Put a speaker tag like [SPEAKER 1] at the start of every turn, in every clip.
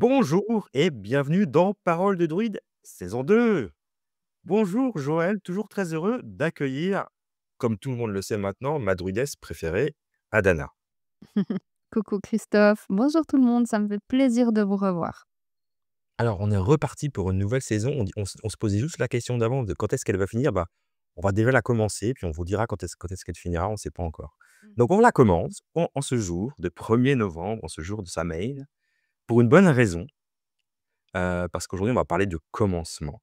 [SPEAKER 1] Bonjour et bienvenue dans Parole de druide, saison 2. Bonjour Joël, toujours très heureux d'accueillir, comme tout le monde le sait maintenant, ma druidesse préférée, Adana.
[SPEAKER 2] Coucou Christophe, bonjour tout le monde, ça me fait plaisir de vous revoir.
[SPEAKER 1] Alors, on est reparti pour une nouvelle saison. On se posait juste la question d'avant de quand est-ce qu'elle va finir. On va déjà la commencer, puis on vous dira quand est-ce qu'elle finira, on ne sait pas encore. Donc, on la commence en ce jour de 1er novembre, en ce jour de Samhain, pour une bonne raison, parce qu'aujourd'hui, on va parler de commencement.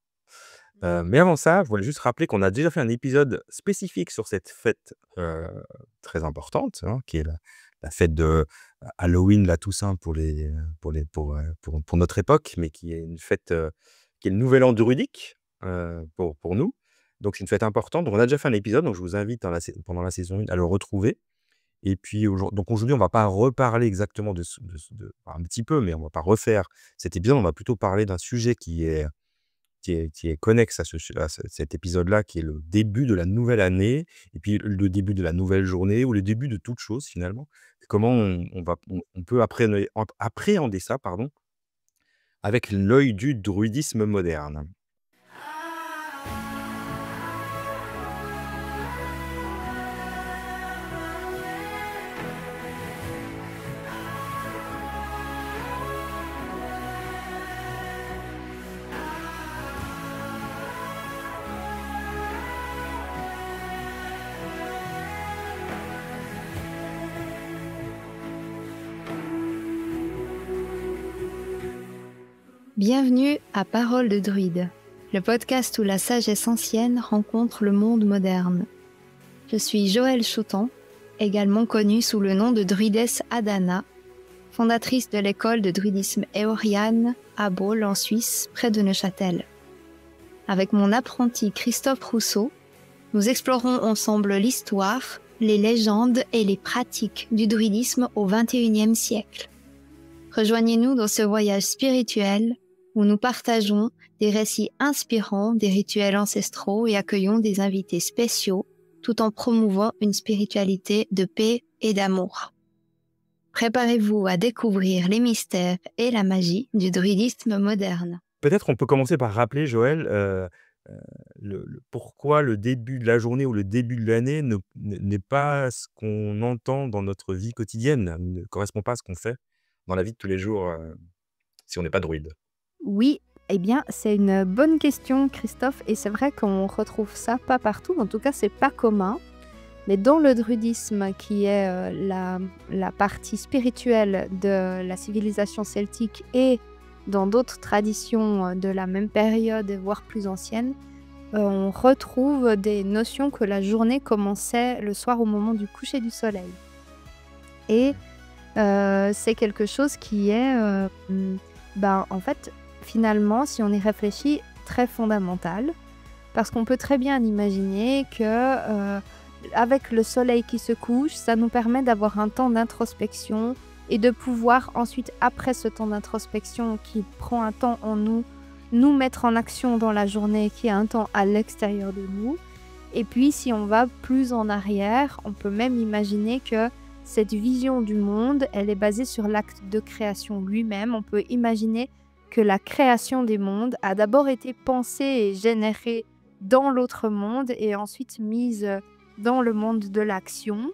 [SPEAKER 1] Mais avant ça, je voulais juste rappeler qu'on a déjà fait un épisode spécifique sur cette fête, très importante, hein, qui est la fête de Halloween, la Toussaint pour notre époque, mais qui est une fête, qui est le nouvel an druidique, pour nous. Donc c'est une fête importante. Donc on a déjà fait un épisode, donc je vous invite pendant la saison 1 à le retrouver et puis aujourd'hui, on va pas reparler exactement un petit peu, mais on va pas refaire cet épisode. On va plutôt parler d'un sujet qui est connexe à cet épisode-là, qui est le début de la nouvelle année et puis le début de la nouvelle journée ou le début de toute chose finalement. Comment on peut appréhender ça, pardon, avec l'œil du druidisme moderne.
[SPEAKER 2] Bienvenue à Parole de druide, le podcast où la sagesse ancienne rencontre le monde moderne. Je suis Joëlle Chautan, également connue sous le nom de druidesse Adana, fondatrice de l'école de druidisme éoriane à Baule en Suisse, près de Neuchâtel. Avec mon apprenti Christophe Rousseau, nous explorons ensemble l'histoire, les légendes et les pratiques du druidisme au XXIe siècle. Rejoignez-nous dans ce voyage spirituel où nous partageons des récits inspirants des rituels ancestraux et accueillons des invités spéciaux tout en promouvant une spiritualité de paix et d'amour. Préparez-vous à découvrir les mystères et la magie du druidisme moderne.
[SPEAKER 1] Peut-être on peut commencer par rappeler, Joël, le pourquoi le début de la journée ou le début de l'année n'est pas ce qu'on entend dans notre vie quotidienne, ne correspond pas à ce qu'on fait dans la vie de tous les jours, si on n'est pas druide.
[SPEAKER 2] Oui, eh bien, c'est une bonne question, Christophe, et c'est vrai qu'on retrouve ça pas partout, en tout cas, c'est pas commun. Mais dans le druidisme, qui est la partie spirituelle de la civilisation celtique, et dans d'autres traditions de la même période, voire plus anciennes, on retrouve des notions que la journée commençait le soir au moment du coucher du soleil. Et c'est quelque chose qui est, en fait, finalement, si on y réfléchit, très fondamental. Parce qu'on peut très bien imaginer que avec le soleil qui se couche, ça nous permet d'avoir un temps d'introspection et de pouvoir ensuite, après ce temps d'introspection qui prend un temps en nous, nous mettre en action dans la journée qui a un temps à l'extérieur de nous. Et puis, si on va plus en arrière, on peut même imaginer que cette vision du monde, elle est basée sur l'acte de création lui-même. On peut imaginer que la création des mondes a d'abord été pensée et générée dans l'autre monde et ensuite mise dans le monde de l'action.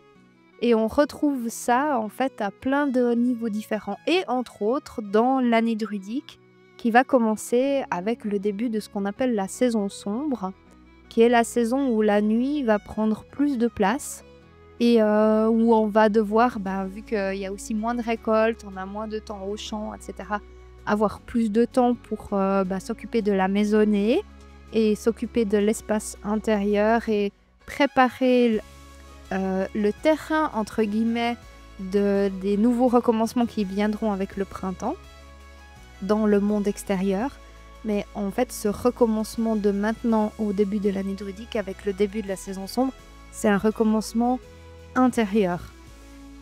[SPEAKER 2] Et on retrouve ça en fait à plein de niveaux différents. Et entre autres dans l'année druidique qui va commencer avec le début de ce qu'on appelle la saison sombre, qui est la saison où la nuit va prendre plus de place et où on va devoir, vu qu'il y a aussi moins de récoltes, on a moins de temps au champ, etc., avoir plus de temps pour s'occuper de la maisonnée et s'occuper de l'espace intérieur et préparer le terrain, entre guillemets, des nouveaux recommencements qui viendront avec le printemps dans le monde extérieur. Mais en fait, ce recommencement de maintenant au début de l'année druidique avec le début de la saison sombre, c'est un recommencement intérieur.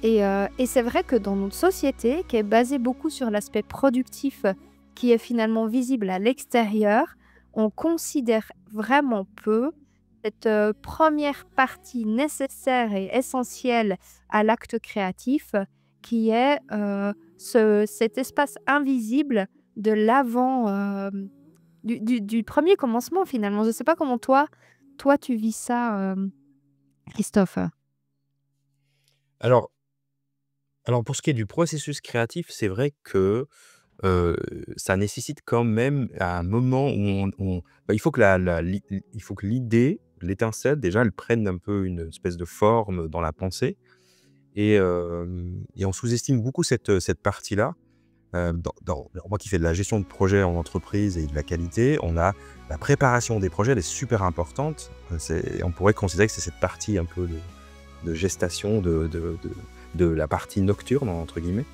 [SPEAKER 2] Et c'est vrai que dans notre société, qui est basée beaucoup sur l'aspect productif, qui est finalement visible à l'extérieur, on considère vraiment peu cette première partie nécessaire et essentielle à l'acte créatif, qui est cet espace invisible de l'avant, du 1er commencement finalement. Je ne sais pas comment toi tu vis ça, Christophe?
[SPEAKER 1] Alors alors pour ce qui est du processus créatif, c'est vrai que, heu, ça nécessite quand même à un moment où il faut que il faut que l'idée, l'étincelle déjà, elle prenne un peu une espèce de forme dans la pensée et on sous-estime beaucoup cette partie-là. Moi qui fais de la gestion de projet en entreprise et de la qualité, on a la préparation des projets, elle est super importante. On pourrait considérer que c'est cette partie un peu de gestation de la partie «nocturne» entre guillemets,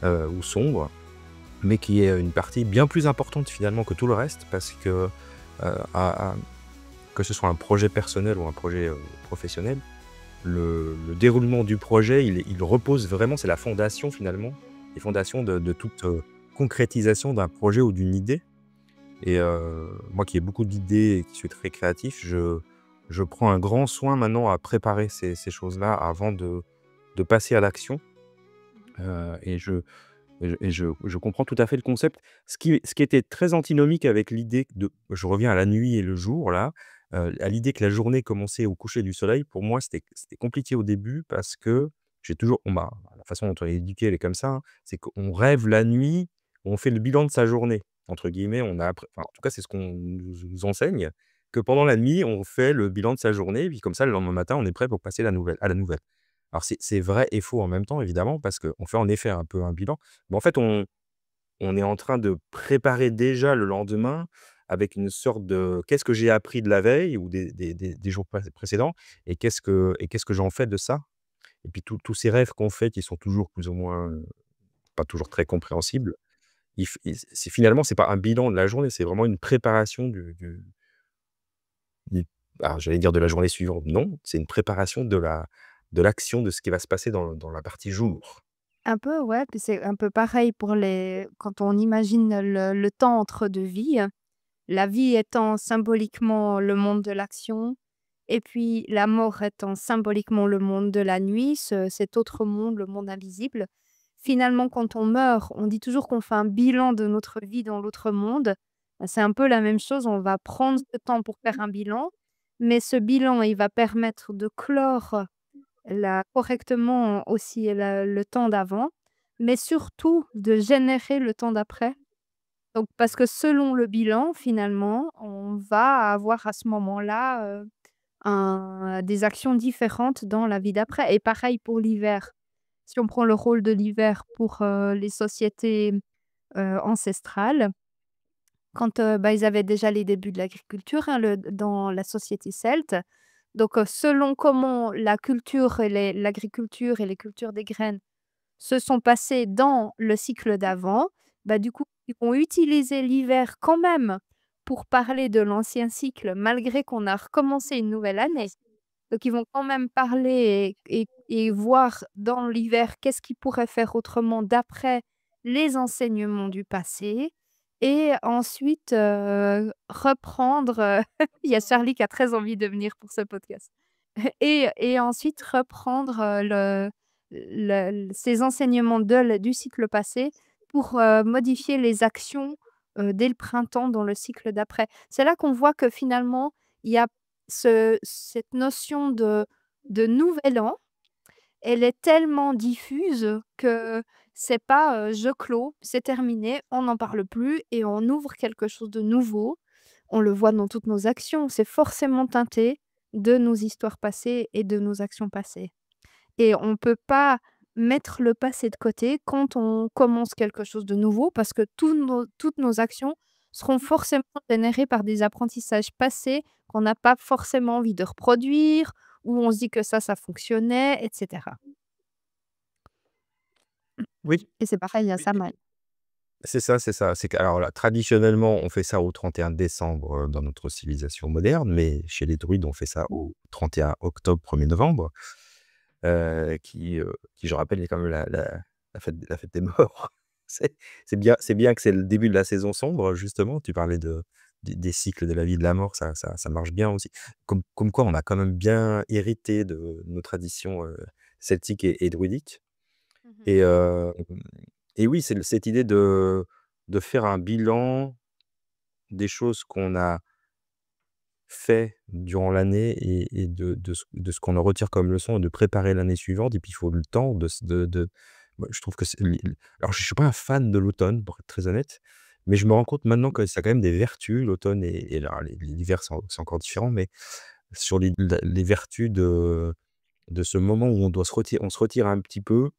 [SPEAKER 1] ou sombre, mais qui est une partie bien plus importante finalement que tout le reste parce que, que ce soit un projet personnel ou un projet, professionnel, le déroulement du projet, il repose vraiment, c'est la fondation finalement, les fondations de toute, concrétisation d'un projet ou d'une idée et moi qui ai beaucoup d'idées et qui suis très créatif, je prends un grand soin maintenant à préparer ces choses-là avant de passer à l'action, et je comprends tout à fait le concept. Ce qui était très antinomique avec l'idée de je reviens à la nuit et le jour là, à l'idée que la journée commençait au coucher du soleil, pour moi, c'était compliqué au début parce que j'ai toujours la façon dont on est éduqué, elle est comme ça, hein, c'est qu'on rêve la nuit, on fait le bilan de sa journée, entre guillemets, on a appris enfin, en tout cas, c'est ce qu'on nous enseigne, que pendant la nuit, on fait le bilan de sa journée et puis comme ça, le lendemain matin, on est prêt pour passer à la nouvelle. Alors c'est vrai et faux en même temps évidemment parce qu'on fait en effet un peu un bilan, mais en fait on est en train de préparer déjà le lendemain avec une sorte de: «Qu'est-ce que j'ai appris de la veille ou des jours précédents et qu'est-ce que j'en fais de ça?» Et puis tous ces rêves qu'on fait qui sont toujours plus ou moins, pas toujours très compréhensibles, c'est finalement c'est pas un bilan de la journée, c'est vraiment une préparation du alors j'allais dire de la journée suivante, non, c'est une préparation de l'action de ce qui va se passer dans la partie jour.
[SPEAKER 2] Un peu, ouais, puis c'est un peu pareil pour les quand on imagine le temps entre 2 vies, la vie étant symboliquement le monde de l'action et puis la mort étant symboliquement le monde de la nuit, cet autre monde, le monde invisible. Finalement, quand on meurt, on dit toujours qu'on fait un bilan de notre vie dans l'autre monde. Bah, c'est un peu la même chose, on va prendre ce temps pour faire un bilan, mais ce bilan, il va permettre de clore correctement aussi le temps d'avant, mais surtout de générer le temps d'après. Donc parce que selon le bilan, finalement, on va avoir à ce moment-là, des actions différentes dans la vie d'après et pareil pour l'hiver. Si on prend le rôle de l'hiver pour, les sociétés, ancestrales, quand, bah, ils avaient déjà les débuts de l'agriculture, hein, dans la société celte. Donc, selon comment l'agriculture et les cultures des graines se sont passées dans le cycle d'avant, bah, du coup, ils vont utiliser l'hiver quand même pour parler de l'ancien cycle malgré qu'on a recommencé une nouvelle année. Donc ils vont quand même parler et voir dans l'hiver qu'est-ce qu'ils pourraient faire autrement d'après les enseignements du passé et ensuite, reprendre, il y a Charlie qui a très envie de venir pour ce podcast et ensuite reprendre, ces enseignements du cycle passé pour, modifier les actions, dès le printemps dans le cycle d'après. C'est là qu'on voit que finalement, il y a cette notion de nouvel an, elle est tellement diffuse que c'est pas, je clos, c'est terminé, on n'en parle plus et on ouvre quelque chose de nouveau. On le voit dans toutes nos actions, c'est forcément teinté de nos histoires passées et de nos actions passées. Et on peut pas mettre le passé de côté quand on commence quelque chose de nouveau parce que toutes nos actions seront forcément générées par des apprentissages passés qu'on n'a pas forcément envie de reproduire, ou on se dit que ça fonctionnait et cetera.
[SPEAKER 1] Oui.
[SPEAKER 2] Et c'est pareil à Samaï.
[SPEAKER 1] C'est ça, c'est ça. C'est que alors là, traditionnellement, on fait ça au 31 décembre, dans notre civilisation moderne, mais chez les druides, on fait ça au 31 octobre, 1er novembre, qui je rappelle est quand même la fête des morts. C'est bien que c'est le début de la saison sombre, justement. Tu parlais des cycles de la vie et de la mort, ça marche bien aussi. Comme quoi on a quand même bien hérité de nos traditions, celtiques et druidiques
[SPEAKER 2] Mmh.
[SPEAKER 1] et et oui, c'est cette idée de faire un bilan des choses qu'on a fait durant l'année et de ce qu'on en retire comme leçon et de préparer l'année suivante et puis il faut le temps de moi je trouve que c'est alors je suis pas un fan de l'automne pour être très honnête, mais je me rends compte maintenant que ça a quand même des vertus l'automne et alors l'hiver c'est encore différent, mais sur les vertus de ce moment où on se retire un petit peu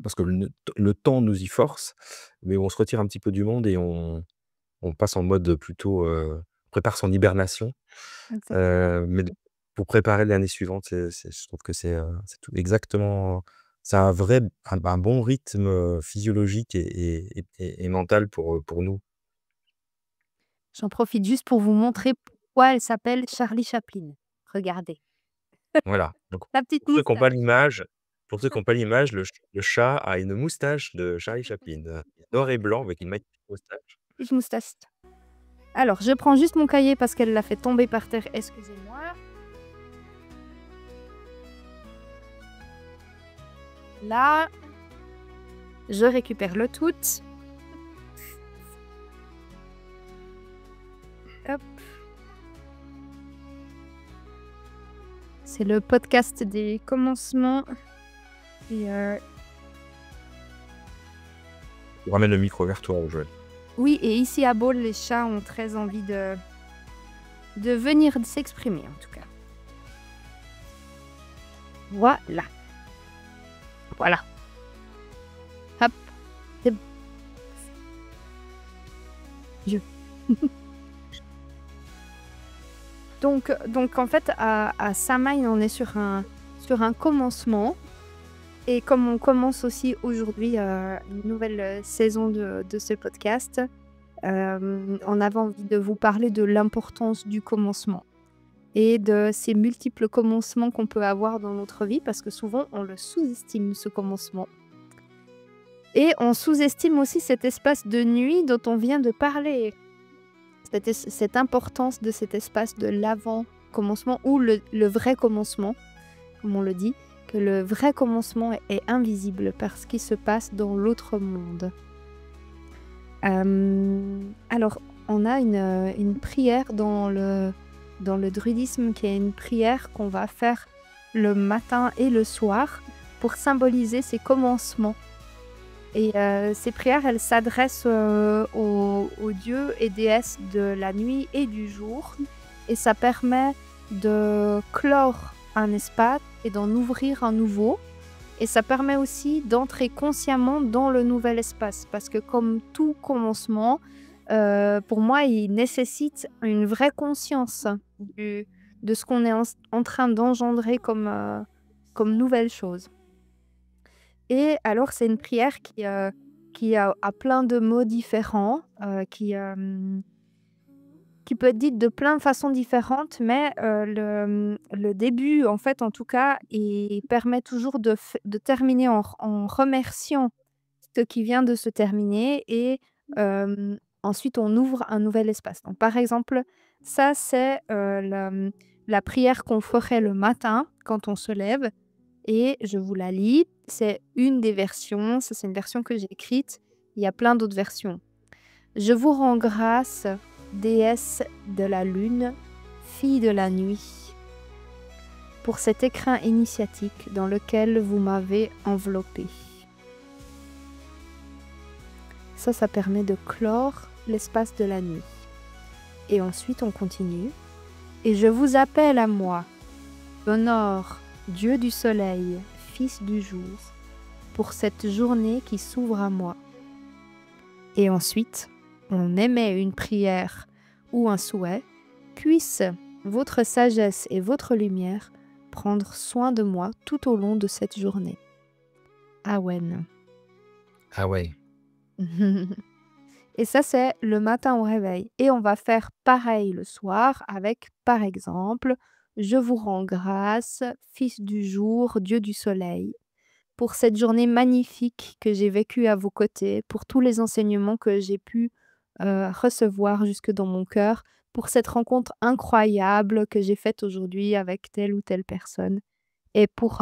[SPEAKER 1] parce que le temps nous y force, mais on se retire un petit peu du monde et on passe en mode plutôt, prépare son hibernation.
[SPEAKER 2] Exactement.
[SPEAKER 1] Mais pour préparer l'année suivante, je trouve que c'est tout exactement c'est un vrai un bon rythme, physiologique et mental pour nous.
[SPEAKER 2] J'en profite juste pour vous montrer pourquoi elle s'appelle Charlie Chaplin. Regardez,
[SPEAKER 1] Voilà, donc
[SPEAKER 2] la petite
[SPEAKER 1] pour ceux qui ont pas
[SPEAKER 2] moustache.
[SPEAKER 1] l'image le chat a une moustache de Charlie Chaplin, noir et blanc avec une magnifique moustache.
[SPEAKER 2] Petite moustache. Alors, je prends juste mon cahier parce qu'elle l'a fait tomber par terre, excusez-moi. Là, je récupère le tout. Hop. C'est le podcast des commencements. Et
[SPEAKER 1] On ramène le micro vers toi, Joël.
[SPEAKER 2] oui, et ici à Bâle, les chats ont très envie de venir s'exprimer, en tout cas. Voilà. Voilà. Hop. C'est bon. Je. Donc en fait, à Samaïn, on est sur un commencement. Et comme on commence aussi aujourd'hui une nouvelle saison de ce podcast, on avait envie de vous parler de l'importance du commencement et de ces multiples commencements qu'on peut avoir dans notre vie, parce que souvent on le sous-estime, ce commencement. Et on sous-estime aussi cet espace de nuit dont on vient de parler. Cette importance de cet espace de l'avant-commencement ou le vrai commencement, comme on le dit, que le vrai commencement est invisible par ce qui se passe dans l'autre monde. Alors, on a une prière dans le druidisme qui est une prière qu'on va faire le matin et le soir pour symboliser ces commencements. Et ces prières, elles s'adressent aux dieux et déesses de la nuit et du jour. Et ça permet de clore un espace et d'en ouvrir un nouveau. Et ça permet aussi d'entrer consciemment dans le nouvel espace. Parce que comme tout commencement, pour moi, il nécessite une vraie conscience de ce qu'on est en train d'engendrer comme nouvelle chose. Et alors, c'est une prière qui a plein de mots différents, qui peut être dite de plein de façons différentes, mais le début, en fait, en tout cas, il permet toujours de terminer en remerciant ce qui vient de se terminer et ensuite, on ouvre un nouvel espace. Donc, par exemple, ça, c'est la prière qu'on ferait le matin quand on se lève. Et je vous la lis. C'est une des versions. Ça, c'est une version que j'ai écrite. Il y a plein d'autres versions. Je vous rends grâce, déesse de la lune, fille de la nuit, pour cet écrin initiatique dans lequel vous m'avez enveloppé. Ça permet de clore l'espace de la nuit. Et ensuite, on continue. Et je vous appelle à moi, Honor, Dieu du soleil, fils du jour, pour cette journée qui s'ouvre à moi. Et ensuite, on émet une prière ou un souhait, puisse votre sagesse et votre lumière prendre soin de moi tout au long de cette journée. Awen.
[SPEAKER 1] Ah ouais.
[SPEAKER 2] Et ça, c'est le matin au réveil. Et on va faire pareil le soir avec, par exemple, je vous rends grâce, fils du jour, Dieu du soleil, pour cette journée magnifique que j'ai vécue à vos côtés, pour tous les enseignements que j'ai pu recevoir jusque dans mon cœur, pour cette rencontre incroyable que j'ai faite aujourd'hui avec telle ou telle personne, et pour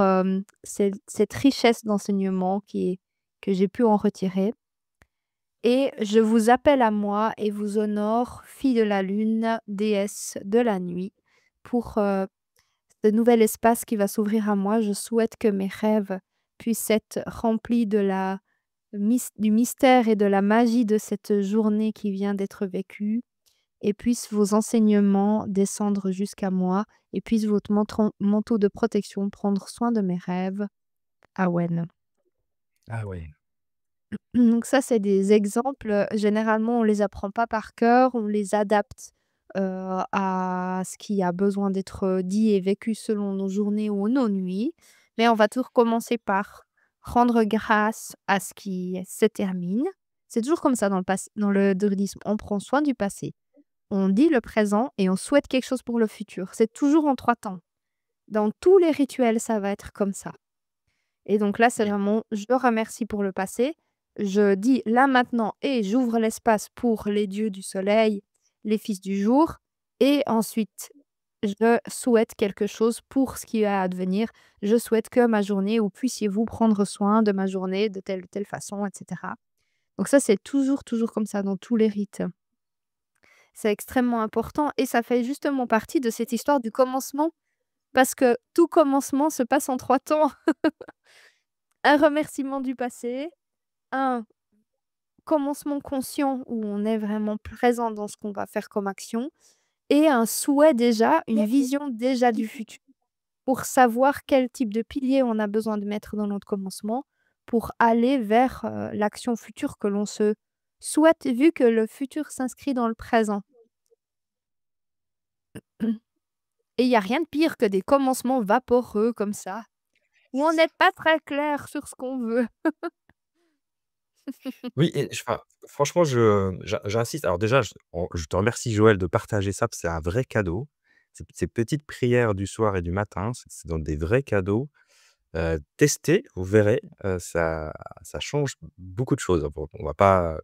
[SPEAKER 2] cette richesse d'enseignement qui que j'ai pu en retirer. Et je vous appelle à moi et vous honore, fille de la lune, déesse de la nuit, pour ce nouvel espace qui va s'ouvrir à moi. Je souhaite que mes rêves puissent être remplis du mystère et de la magie de cette journée qui vient d'être vécue, et puissent vos enseignements descendre jusqu'à moi, et puisse votre manteau de protection prendre soin de mes rêves. Awen.
[SPEAKER 1] Ah ouais.
[SPEAKER 2] Donc ça, c'est des exemples, généralement, on les apprend pas par cœur, on les adapte, à ce qui a besoin d'être dit et vécu selon nos journées ou nos nuits. Mais on va toujours commencer par rendre grâce à ce qui se termine. C'est toujours comme ça dans le druidisme, on prend soin du passé, on dit le présent et on souhaite quelque chose pour le futur. C'est toujours en 3 temps. Dans tous les rituels, ça va être comme ça. Et donc là, c'est vraiment, je remercie pour le passé. Je dis là maintenant et j'ouvre l'espace pour les dieux du soleil, les fils du jour. Et ensuite, je souhaite quelque chose pour ce qui va advenir. Je souhaite que ma journée, vous puissiez-vous prendre soin de ma journée de telle ou telle façon, etc. Donc ça, c'est toujours, toujours comme ça dans tous les rites. C'est extrêmement important et ça fait justement partie de cette histoire du commencement parce que tout commencement se passe en 3 temps. Un remerciement du passé, un commencement conscient où on est vraiment présent dans ce qu'on va faire comme action et un souhait déjà, une vision déjà du futur pour savoir quel type de pilier on a besoin de mettre dans notre commencement pour aller vers, l'action future que l'on se souhaite, vu que le futur s'inscrit dans le présent. Et il y a rien de pire que des commencements vaporeux comme ça, où on n'est pas très clair sur ce qu'on veut.
[SPEAKER 1] Oui et enfin, franchement, j'insiste. Alors déjà, je te remercie Joël de partager ça, parce que c'est un vrai cadeau. Ces petites prières du soir et du matin, c'est dans des vrais cadeaux. Testez, vous verrez, ça change beaucoup de choses. Bon, on va pas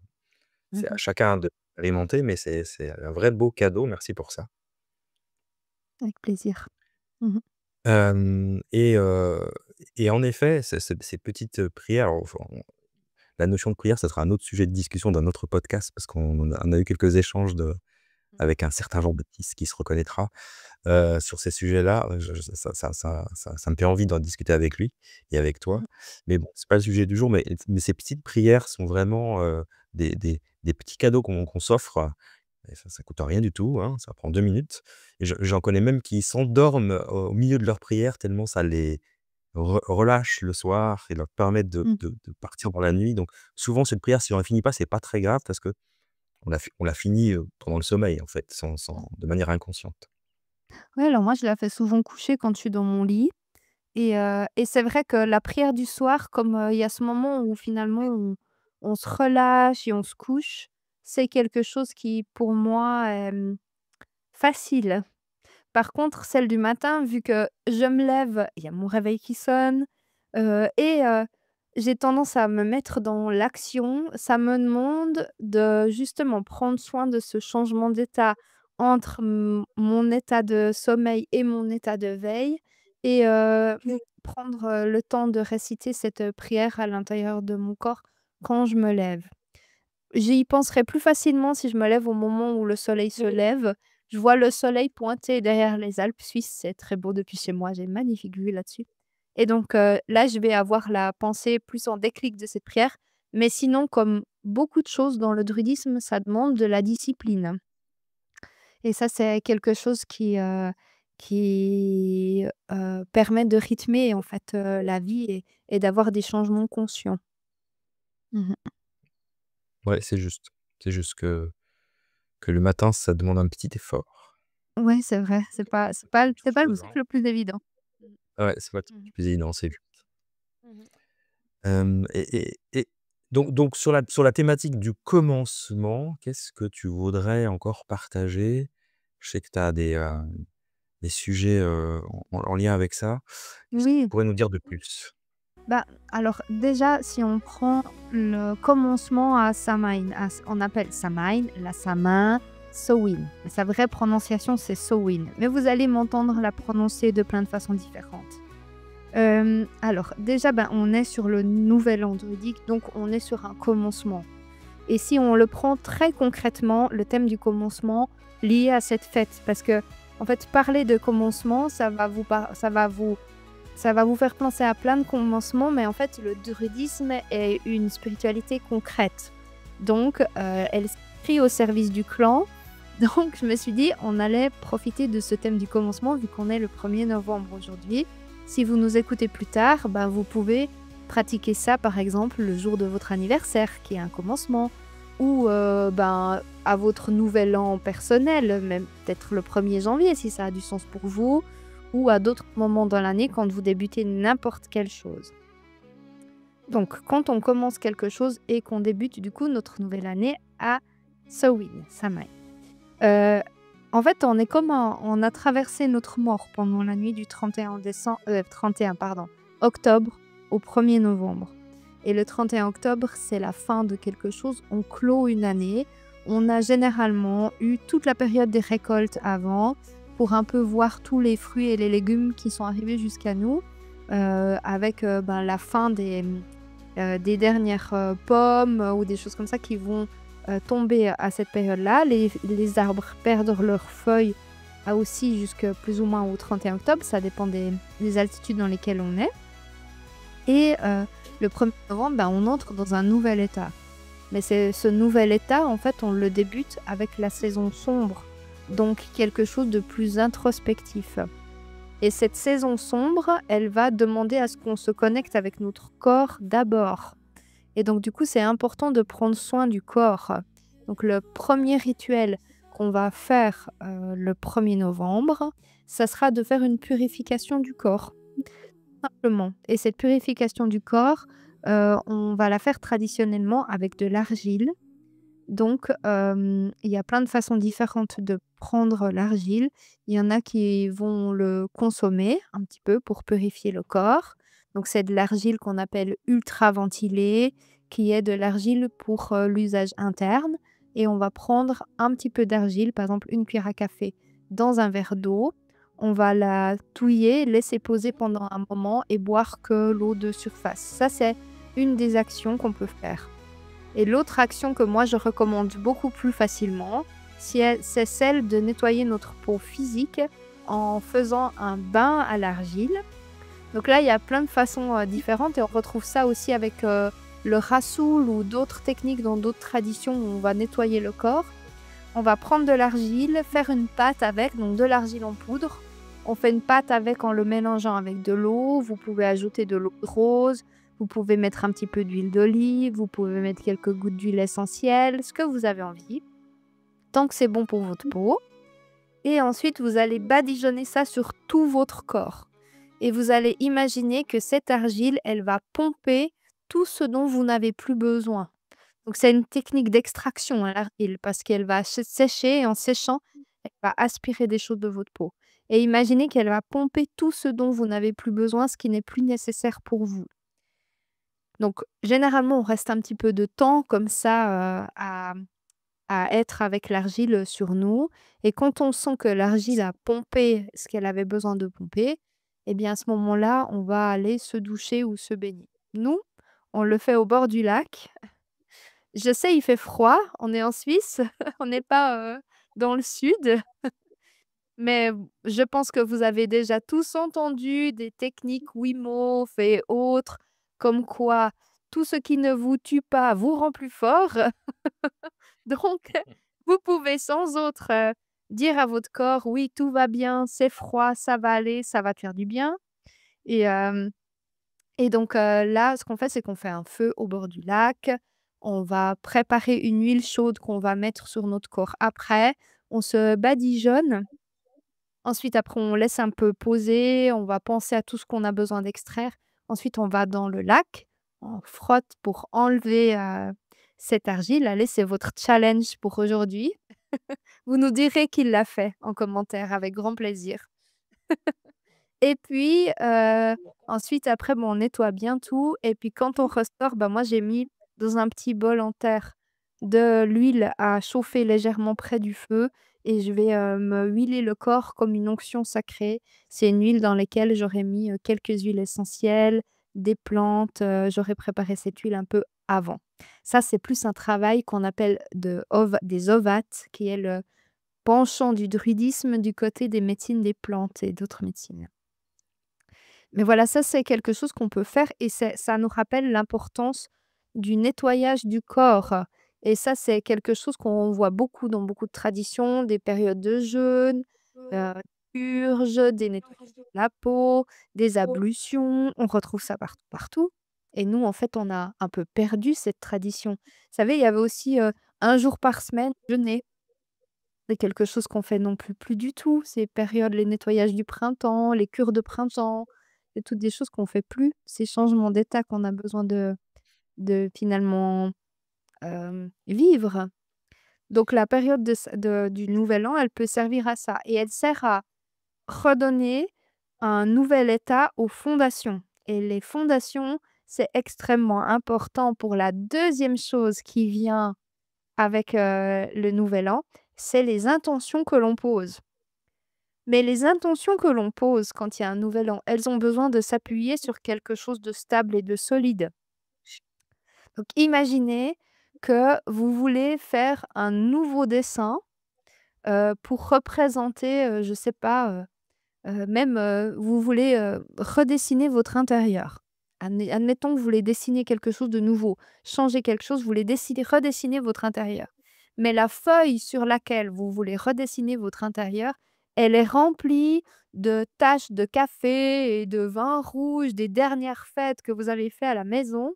[SPEAKER 1] c'est à
[SPEAKER 2] Mmh.
[SPEAKER 1] chacun d'expérimenter, mais c'est un vrai beau cadeau. Merci pour ça.
[SPEAKER 2] Avec plaisir. Mmh.
[SPEAKER 1] Hem et en effet, ces petites prières, enfin, la notion de prière, ça sera un autre sujet de discussion d'un autre podcast, parce qu'on a eu quelques échanges avec un certain Jean-Baptiste qui se reconnaîtra, sur ces sujets-là. Je ça me fait envie d'en discuter avec lui et avec toi.
[SPEAKER 2] Mmh.
[SPEAKER 1] Mais bon, c'est pas le sujet du jour, mais ces petites prières sont vraiment, des petits cadeaux qu'on s'offre, et ça coûte rien du tout, hein, ça prend 2 minutes, et j'en connais même qui s'endorment au milieu de leur prière tellement ça les relâche le soir et leur permet de
[SPEAKER 2] Mmh.
[SPEAKER 1] de de partir dans la nuit. Donc souvent cette prière, si on la finit pas, c'est pas très grave, parce qu'on la finit, pendant le sommeil, en fait, de manière inconsciente.
[SPEAKER 2] Ouais, alors moi, je la fais souvent coucher quand je suis dans mon lit et c'est vrai que la prière du soir, comme, il y a ce moment où finalement on se relâche et on se couche, c'est quelque chose qui pour moi est, facile. Par contre, celle du matin, vu que je me lève, il y a mon réveil qui sonne, et j'ai tendance à me mettre dans l'action. Ça me demande de justement prendre soin de ce changement d'état entre mon état de sommeil et mon état de veille et prendre, le temps de réciter cette, prière à l'intérieur de mon corps quand je me lève. J'y penserai plus facilement si je me lève au moment où le soleil se lève. Je vois le soleil pointer derrière les Alpes suisses, c'est très beau depuis chez moi, j'ai une magnifique vue là-dessus et donc là, je vais avoir la pensée plus en déclic de cette prière, mais sinon, comme beaucoup de choses dans le druidisme, ça demande de la discipline et ça, c'est quelque chose qui permet de rythmer, en fait, la vie et d'avoir des changements conscients. Mmh.
[SPEAKER 1] Ouais, c'est juste. C'est juste que le matin, ça demande un petit effort.
[SPEAKER 2] Ouais, c'est vrai,
[SPEAKER 1] Toute
[SPEAKER 2] c'est pas le
[SPEAKER 1] chose,
[SPEAKER 2] truc
[SPEAKER 1] hein.
[SPEAKER 2] le plus évident.
[SPEAKER 1] Ouais, c'est pas le truc
[SPEAKER 2] Mmh
[SPEAKER 1] le plus évident, c'est
[SPEAKER 2] mh. Mmh.
[SPEAKER 1] et donc sur la thématique du commencement, qu'est-ce que tu voudrais encore partager? Je sais que tu as des sujets, en lien avec ça. Qu'est-ce que tu
[SPEAKER 2] Oui,
[SPEAKER 1] pourrais nous dire de plus?
[SPEAKER 2] bah, alors déjà, si on prend le commencement à Samhain, on appelle Samhain, la Samin, Samhain. Sa vraie prononciation, c'est Samhain, mais vous allez m'entendre la prononcer de plein de façons différentes. Alors déjà, ben, on est sur le nouvel an druidique, donc on est sur un commencement. Et si on le prend très concrètement, le thème du commencement lié à cette fête, parce que en fait, parler de commencement, ça va vous faire penser à plein de commencements, mais en fait, le druidisme est une spiritualité concrète. Donc, elle s'inscrit au service du clan. Donc, je me suis dit, on allait profiter de ce thème du commencement, vu qu'on est le 1er novembre aujourd'hui. Si vous nous écoutez plus tard, ben, vous pouvez pratiquer ça, par exemple, le jour de votre anniversaire, qui est un commencement, ou ben, à votre nouvel an personnel, même peut-être le 1er janvier, si ça a du sens pour vous, ou à d'autres moments dans l'année quand vous débutez n'importe quelle chose. Donc, quand on commence quelque chose et qu'on débute du coup notre nouvelle année à Samhain. En fait, on a traversé notre mort pendant la nuit du 31 octobre au 1er novembre. Et le 31 octobre, c'est la fin de quelque chose. On clôt une année. On a généralement eu toute la période des récoltes avant pour un peu voir tous les fruits et les légumes qui sont arrivés jusqu'à nous, avec ben, la fin des dernières pommes ou des choses comme ça qui vont tomber à cette période-là. Les arbres perdent leurs feuilles aussi jusque plus ou moins au 31 octobre. Ça dépend des altitudes dans lesquelles on est. Et le 1er novembre, ben, on entre dans un nouvel état. Mais ce nouvel état, en fait, on le débute avec la saison sombre. Donc quelque chose de plus introspectif. Et cette saison sombre, elle va demander à ce qu'on se connecte avec notre corps d'abord. Et donc du coup, c'est important de prendre soin du corps. Donc le premier rituel qu'on va faire le 1er novembre, ça sera de faire une purification du corps. Simplement. Et cette purification du corps, on va la faire traditionnellement avec de l'argile. Donc, il y a plein de façons différentes de prendre l'argile. Il y en a qui vont le consommer un petit peu pour purifier le corps. Donc c'est de l'argile qu'on appelle ultraventilée, qui est de l'argile pour, l'usage interne et on va prendre un petit peu d'argile, par exemple une cuillère à café dans un verre d'eau. On va la touiller, laisser poser pendant un moment et boire que l'eau de surface. Ça, c'est une des actions qu'on peut faire. Et l'autre action que moi je recommande beaucoup plus facilement, c'est celle de nettoyer notre peau physique en faisant un bain à l'argile. Donc là, il y a plein de façons différentes et on retrouve ça aussi avec le rassoul ou d'autres techniques dans d'autres traditions où on va nettoyer le corps. On va prendre de l'argile, faire une pâte avec, donc de l'argile en poudre. On fait une pâte avec en le mélangeant avec de l'eau. Vous pouvez ajouter de l'eau de rose. Vous pouvez mettre un petit peu d'huile d'olive. Vous pouvez mettre quelques gouttes d'huile essentielle, ce que vous avez envie, tant que c'est bon pour votre peau. Et ensuite, vous allez badigeonner ça sur tout votre corps. Et vous allez imaginer que cette argile, elle va pomper tout ce dont vous n'avez plus besoin. Donc, c'est une technique d'extraction à l'argile parce qu'elle va sécher et en séchant, elle va aspirer des choses de votre peau. Et imaginez qu'elle va pomper tout ce dont vous n'avez plus besoin, ce qui n'est plus nécessaire pour vous. Donc, généralement, on reste un petit peu de temps comme ça à être avec l'argile sur nous. Et quand on sent que l'argile a pompé ce qu'elle avait besoin de pomper, eh bien, à ce moment-là, on va aller se doucher ou se baigner. Nous, on le fait au bord du lac. Je sais, il fait froid, on est en Suisse, on n'est pas dans le sud, mais je pense que vous avez déjà tous entendu des techniques Wim Hof et autres, comme quoi tout ce qui ne vous tue pas vous rend plus fort. Donc, vous pouvez sans autre dire à votre corps: «Oui, tout va bien, c'est froid, ça va aller, ça va te faire du bien» et hem et donc là, ce qu'on fait, c'est qu'on fait un feu au bord du lac. On va préparer une huile chaude qu'on va mettre sur notre corps après. On se badigeonne. Ensuite, après, on laisse un peu poser. On va penser à tout ce qu'on a besoin d'extraire. Ensuite, on va dans le lac. On frotte pour enlever cette argile. Allez, c'est votre challenge pour aujourd'hui. Vous nous direz qui l'a fait en commentaire avec grand plaisir. Et puis, ensuite après, bon, on nettoie bien tout et puis quand on ressort, bah, moi j'ai mis dans un petit bol en terre de l'huile à chauffer légèrement près du feu et je vais, me huiler le corps comme une onction sacrée. C'est une huile dans laquelle j'aurais mis, quelques huiles essentielles, des plantes, j'aurais préparé cette huile un peu avant. Ça, c'est plus un travail qu'on appelle des ovates, qui est le penchant du druidisme du côté des médecines des plantes et d'autres médecines. Mais voilà, ça, c'est quelque chose qu'on peut faire et ça nous rappelle l'importance du nettoyage du corps et ça, c'est quelque chose qu'on voit beaucoup dans beaucoup de traditions, des périodes de jeûne, heu, purges, des nettoyages de la peau, des ablutions. On retrouve ça partout, partout et nous, en fait, on a un peu perdu cette tradition. Vous savez, il y avait aussi, 1 jour par semaine, jeûner. C'est quelque chose qu'on fait non plus du tout. Ces périodes, les nettoyages du printemps, les cures de printemps, c'est toutes des choses qu'on fait plus. Ces changements d'état qu'on a besoin de finalement, vivre. Donc la période du nouvel an, elle peut servir à ça et elle sert à redonner un nouvel état aux fondations et les fondations, c'est extrêmement important pour la deuxième chose qui vient avec, le nouvel an, c'est les intentions que l'on pose. Mais les intentions que l'on pose quand il y a un nouvel an, elles ont besoin de s'appuyer sur quelque chose de stable et de solide. Donc imaginez que vous voulez faire un nouveau dessin, pour représenter, je sais pas, même, vous voulez, redessiner votre intérieur. Admettons que vous voulez dessiner quelque chose de nouveau, changer quelque chose, vous voulez redessiner votre intérieur. Mais la feuille sur laquelle vous voulez redessiner votre intérieur, elle est remplie de taches de café et de vin rouge des dernières fêtes que vous avez fait à la maison.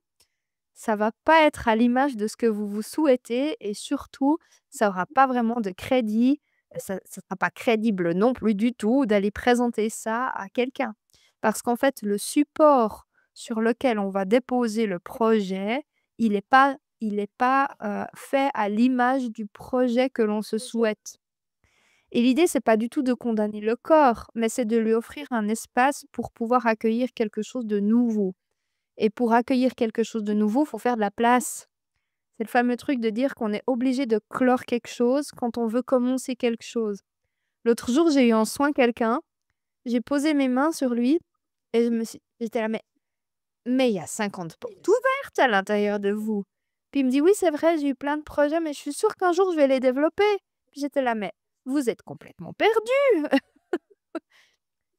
[SPEAKER 2] Ça va pas être à l'image de ce que vous vous souhaitez et surtout, ça aura pas vraiment de crédit. Ça sera pas crédible non plus du tout d'aller présenter ça à quelqu'un. Parce qu'en fait, le support sur lequel on va déposer le projet, il est pas, fait à l'image du projet que l'on se souhaite. Et l'idée, c'est pas du tout de condamner le corps, mais c'est de lui offrir un espace pour pouvoir accueillir quelque chose de nouveau. Et pour accueillir quelque chose de nouveau, faut faire de la place. C'est le fameux truc de dire qu'on est obligé de clore quelque chose quand on veut commencer quelque chose. L'autre jour, j'ai eu en soin quelqu'un, j'ai posé mes mains sur lui et j'étais là: «Mais il y a 50 portes ouvertes à l'intérieur de vous». Puis il me dit: «Oui, c'est vrai, j'ai eu plein de projets, mais je suis sûre qu'un jour je vais les développer». Puis j'étais là: «Mais vous êtes complètement perdu!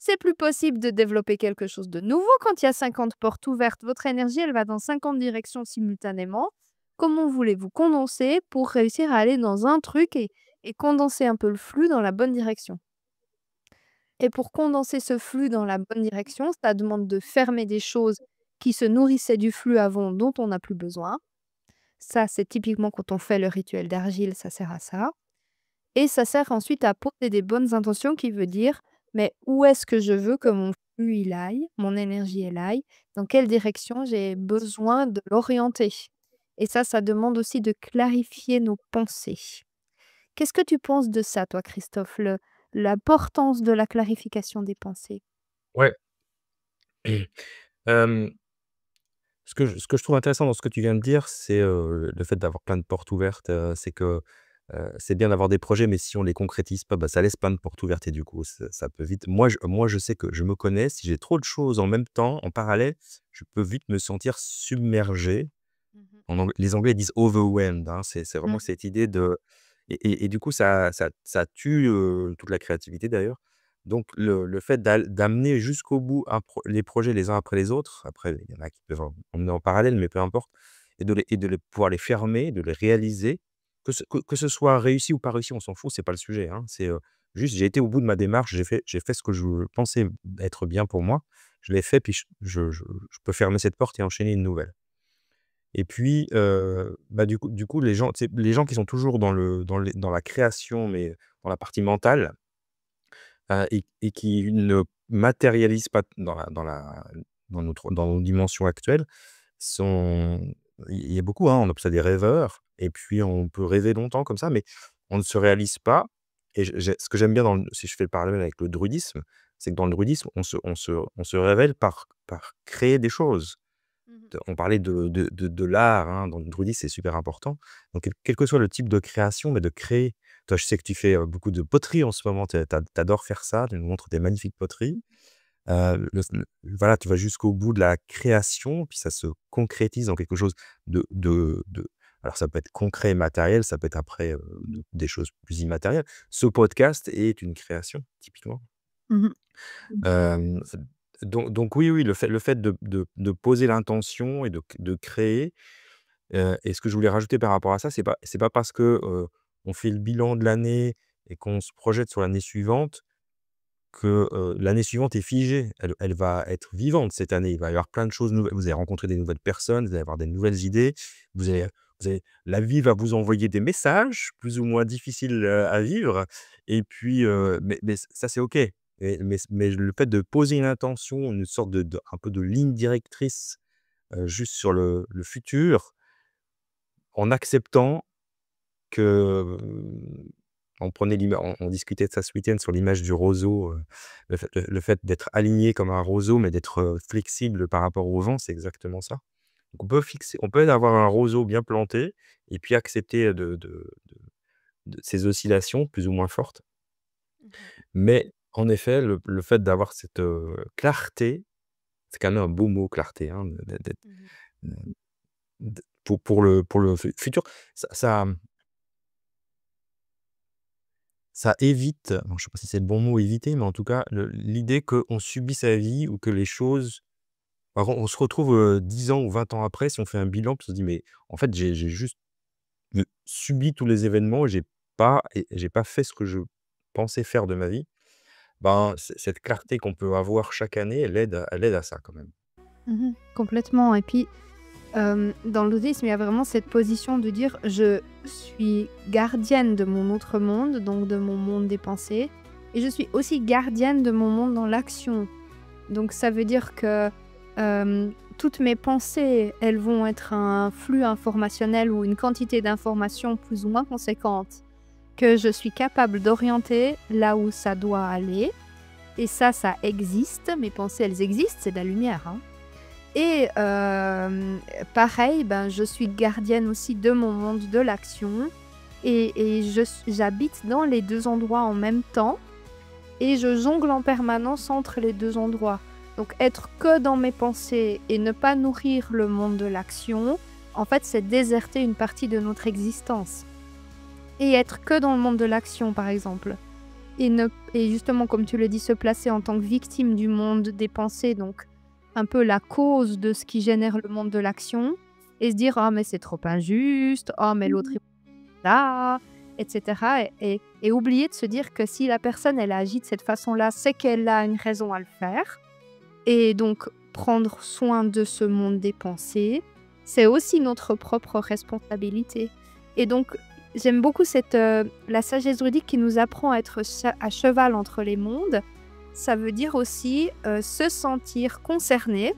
[SPEAKER 2] C'est plus possible de développer quelque chose de nouveau quand il y a 50 portes ouvertes. Votre énergie, elle va dans 50 directions simultanément. Comment voulez-vous condenser pour réussir à aller dans un truc et condenser un peu le flux dans la bonne direction? Et pour condenser ce flux dans la bonne direction, ça demande de fermer des choses qui se nourrissaient du flux avant, dont on n'a plus besoin. Ça, c'est typiquement quand on fait le rituel d'argile, ça sert à ça. Et ça sert ensuite à poser des bonnes intentions qui veut dire: «Mais où est-ce que je veux que mon flux il aille, mon énergie elle aille? Dans quelle direction j'ai besoin de l'orienter?» Et ça demande aussi de clarifier nos pensées. Qu'est-ce que tu penses de ça toi, Christophe? L'importance de la clarification des pensées?
[SPEAKER 1] Ouais. Hem, ce que je trouve intéressant dans ce que tu viens de dire, c'est, le fait d'avoir plein de portes ouvertes, c'est que, c'est bien d'avoir des projets, mais si on les concrétise pas, bah, ça laisse plein de portes ouvertes et du coup, ça peut vite moi, je sais que je me connais, si j'ai trop de choses en même temps, en parallèle, je peux vite me sentir submergé.
[SPEAKER 2] Mmh.
[SPEAKER 1] Les Anglais disent overwhelmed, hein, c'est vraiment
[SPEAKER 2] Mmh.
[SPEAKER 1] cette idée de et du coup ça tue, toute la créativité d'ailleurs. Donc le fait d'amener jusqu'au bout les projets les uns après les autres, après il y en a qui peuvent en emmener en parallèle, mais peu importe et de pouvoir les fermer, de les réaliser, que ce soit réussi ou pas réussi, on s'en fout, c'est pas le sujet, hein. C'est, juste j'ai été au bout de ma démarche, j'ai fait ce que je pensais être bien pour moi. Je l'ai fait puis je peux fermer cette porte et enchaîner une nouvelle. Et puis, bah, du coup, les gens, tu sais, les gens qui sont toujours dans la création, mais dans la partie mentale, et qui ne matérialisent pas dans nos dimensions actuelles, sont il y a beaucoup, hein, on appelle ça des rêveurs et puis on peut rêver longtemps comme ça, mais on ne se réalise pas et ce que j'aime bien si je fais le parallèle avec le druidisme, c'est que dans le druidisme, on se révèle par créer des choses. On parlait de l'art, hein, dans le druidisme, c'est super important. Donc quel que soit le type de création, mais de créer. Toi, je sais que tu fais, beaucoup de poterie en ce moment, tu adores faire ça, tu nous montres des magnifiques poteries. Voilà, tu vas jusqu'au bout de la création, puis ça se concrétise en quelque chose de alors ça peut être concret et matériel, ça peut être après, des choses plus immatérielles. Ce podcast est une création, typiquement.
[SPEAKER 2] Mmh.
[SPEAKER 1] Hem, donc oui, oui, le fait de poser l'intention et de créer, et ce que je voulais rajouter par rapport à ça, c'est pas parce que, on fait le bilan de l'année et qu'on se projette sur l'année suivante que, l'année suivante est figée. Elle va être vivante cette année. Il va y avoir plein de choses nouvelles. Vous allez rencontrer des nouvelles personnes, vous allez avoir des nouvelles idées, vous allez la vie va vous envoyer des messages plus ou moins difficiles, à vivre et puis, mais ça c'est OK. Mais le fait de poser une intention, une sorte de un peu de ligne directrice, juste sur le futur, en acceptant que, on discutait de ça ce week-end sur l'image du roseau, le fait d'être aligné comme un roseau, mais d'être, flexible par rapport au vent, c'est exactement ça. Donc on peut avoir un roseau bien planté et puis accepter, de ces oscillations plus ou moins fortes.
[SPEAKER 2] Mmh.
[SPEAKER 1] Mais en effet, le fait d'avoir cette, clarté, c'est quand même un beau mot clarté, hein, d'être,
[SPEAKER 2] Mmh.
[SPEAKER 1] heu, pour le futur, ça ça évite, bon, je sais pas si c'est le bon mot éviter, mais en tout cas, l'idée qu'on subit sa vie ou que les choses par contre, on se retrouve, 10 ans ou 20 ans après, si on fait un bilan, puis on se dit: «Mais en fait, j'ai juste, subi tous les événements, j'ai pas fait ce que je pensais faire de ma vie». Ben, cette clarté qu'on peut avoir chaque année, elle aide à ça quand même.
[SPEAKER 2] Mmh. Complètement et puis, dans le bouddhisme, il y a vraiment cette position de dire: «Je suis gardienne de mon autre monde, donc de mon monde des pensées et je suis aussi gardienne de mon monde dans l'action». Donc ça veut dire que, toutes mes pensées, elles vont être un flux informationnel ou une quantité d'informations plus ou moins conséquente que je suis capable d'orienter là où ça doit aller et ça existe. Mes pensées, elles existent, c'est de la lumière, hein. Et pareil, ben, je suis gardienne aussi de mon monde de l'action et j'habite dans les 2 endroits en même temps et je jongle en permanence entre les 2 endroits. Donc être que dans mes pensées et ne pas nourrir le monde de l'action, en fait, c'est déserter une partie de notre existence. Et être que dans le monde de l'action, par exemple, et justement, comme tu le dis, se placer en tant que victime du monde des pensées, donc un peu la cause de ce qui génère le monde de l'action, et se dire: «Ah mais c'est trop injuste, oh mais l'autre est là», et cetera et oublier de se dire que si la personne, elle agit de cette façon-là, c'est qu'elle a une raison à le faire et donc prendre soin de ce monde des pensées, c'est aussi notre propre responsabilité et donc j'aime beaucoup la sagesse druidique qui nous apprend à être à cheval entre les mondes. Ça veut dire aussi, se sentir concerné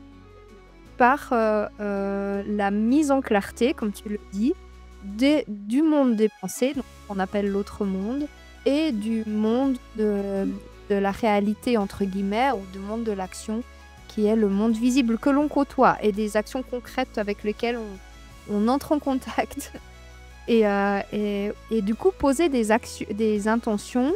[SPEAKER 2] par, la mise en clarté, comme tu le dis, du monde des pensées, donc qu'on appelle l'autre monde, et du monde de la «réalité» entre guillemets, ou du monde de l'action, qui est le monde visible que l'on côtoie et des actions concrètes avec lesquelles on entre en contact. Et du coup, poser des intentions,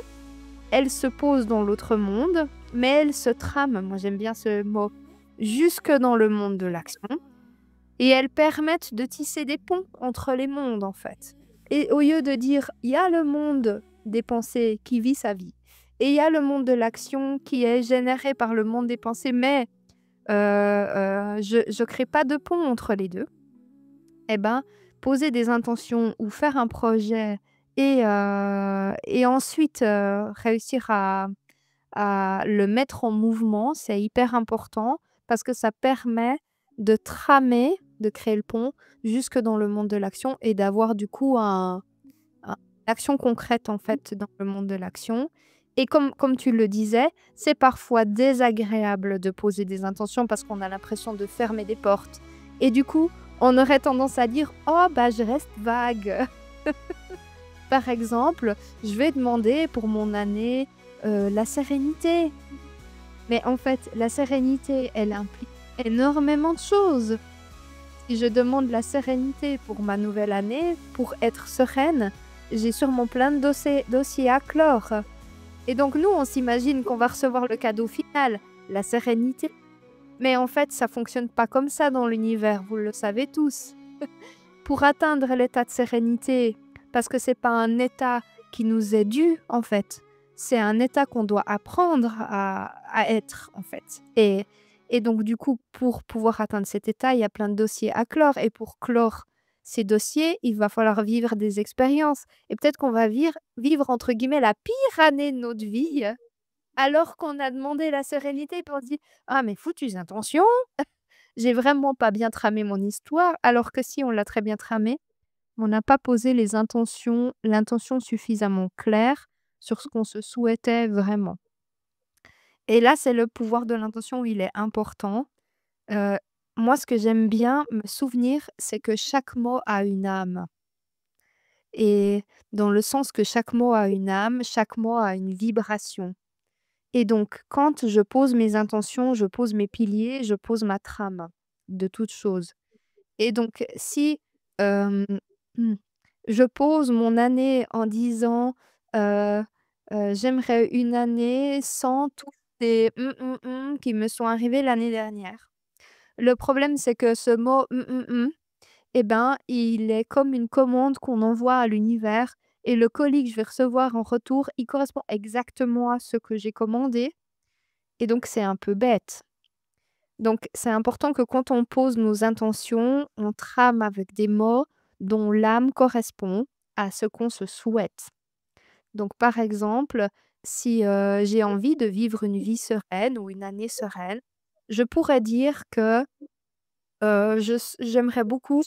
[SPEAKER 2] elles se posent dans l'autre monde, mais elles se trament, moi j'aime bien ce mot, jusque dans le monde de l'action et elles permettent de tisser des ponts entre les mondes, en fait. Et au lieu de dire: «Il y a le monde des pensées qui vit sa vie et il y a le monde de l'action qui est généré par le monde des pensées, mais je crée pas de pont entre les 2». Eh ben, poser des intentions ou faire un projet et ensuite, réussir à le mettre en mouvement, c'est hyper important parce que ça permet de tramer, de créer le pont jusque dans le monde de l'action et d'avoir du coup un action concrète en fait dans le monde de l'action et comme tu le disais, c'est parfois désagréable de poser des intentions parce qu'on a l'impression de fermer des portes et du coup, on aurait tendance à dire: «Oh bah, je reste vague». Par exemple, je vais demander pour mon année, la sérénité. Mais en fait, la sérénité, elle implique énormément de choses. Si je demande la sérénité pour ma nouvelle année, pour être sereine, j'ai sûrement plein de dossiers à clore. Et donc nous, on s'imagine qu'on va recevoir le cadeau final, la sérénité. Mais en fait, ça fonctionne pas comme ça dans l'univers, vous le savez tous. Pour atteindre l'état de sérénité, parce que c'est pas un état qui nous est dû, en fait. C'est un état qu'on doit apprendre à être, en fait. Et donc, du coup, pour pouvoir atteindre cet état, il y a plein de dossiers à clore. Et pour clore ces dossiers, il va falloir vivre des expériences. Et peut-être qu'on va vivre, entre guillemets, la pire année de notre vie, alors qu'on a demandé la sérénité, puis on se dit: «Ah mais foutues intentions, j'ai vraiment pas bien tramé mon histoire», alors que si, on l'a très bien tramée, on n'a pas posé l'intention suffisamment claire sur ce qu'on se souhaitait vraiment. Et là, c'est le pouvoir de l'intention où il est important. Heu, Moi, ce que j'aime bien me souvenir, c'est que chaque mot a une âme et dans le sens que chaque mot a une âme, chaque mot a une vibration. Et donc, quand je pose mes intentions, je pose mes piliers, je pose ma trame de toute chose. Et donc, si hem, mmh, je pose mon année en disant, heu «J'aimerais une année sans tous ces qui me sont arrivés l'année dernière». Le problème, c'est que ce mot et ben, il est comme une commande qu'on envoie à l'univers et le colis que je vais recevoir en retour, il correspond exactement à ce que j'ai commandé et donc c'est un peu bête. Donc c'est important que quand on pose nos intentions, on trame avec des mots dont l'âme correspond à ce qu'on se souhaite. Donc par exemple, si, j'ai envie de vivre une vie sereine ou une année sereine, je pourrais dire que, j'aimerais beaucoup